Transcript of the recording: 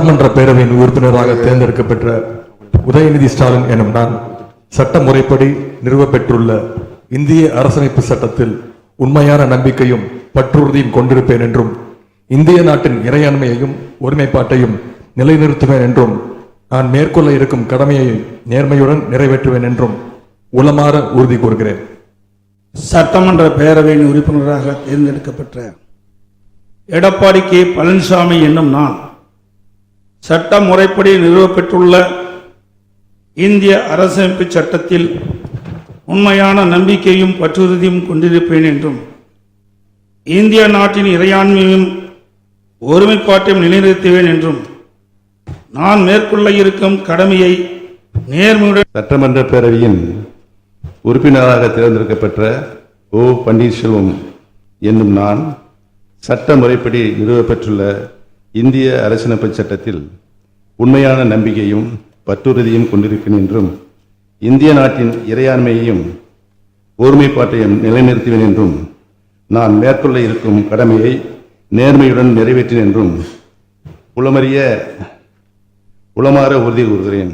சட்டமன்ற பேரவையின் உறுப்பினராக தேர்ந்தெடுக்கப்பெற்ற உதயநிதி ஸ்டாலின் எனும் நான் சட்ட முறைப்படி நிறுவப்பெற்றுள்ள இந்திய அரசமைப்பு சட்டத்தில் உண்மையான நம்பிக்கையும் பற்றுறுதியும் கொண்டிருப்பேன் என்றும் இந்திய நாட்டின் இறையாண்மையையும் ஒருமைப்பாட்டையும் நிலைநிறுத்துவேன் என்றும் நான் மேற்கொள்ள இருக்கும் கடமையை நேர்மையுடன் நிறைவேற்றுவேன் என்றும் உளமாற உறுதி கூறுகிறேன். சட்டமன்ற பேரவையின் உறுப்பினராக தேர்ந்தெடுக்கப்பெற்ற எடப்பாடி கே பழனிசாமி என்னும் நான் சட்ட முறைப்படி நிறுவப்பெற்றுள்ள இந்திய அரசமைப்பு சட்டத்தில் உண்மையான நம்பிக்கையும் பற்றுறுதியும் கொண்டிருப்பேன் என்றும் இந்திய நாட்டின் இறையாண்மையும் ஒருமைப்பாட்டையும் நிலைநிறுத்துவேன் என்றும் நான் மேற்கொள்ள இருக்கும் கடமையை நேர்மையுடன். சட்டமன்ற பேரவையின் உறுப்பினராக தேர்ந்தெடுக்கப்பெற்ற ஓ பன்னீர்செல்வம் என்னும் நான் சட்ட முறைப்படி நிறுவப்பெற்றுள்ள இந்திய அரசியலமைப்பு சட்டத்தில் உண்மையான நம்பிக்கையும் பற்றுறுதியும் கொண்டிருப்பேன் என்றும் இந்திய நாட்டின் இறையாண்மையையும் ஒருமைப்பாட்டையும் நிலைநிறுத்துவேன் என்றும் நான் மேற்கொள்ள இருக்கும் கடமையை நேர்மையுடன் நிறைவேற்றேன் என்றும் உளமாற உறுதி கூறுகிறேன்.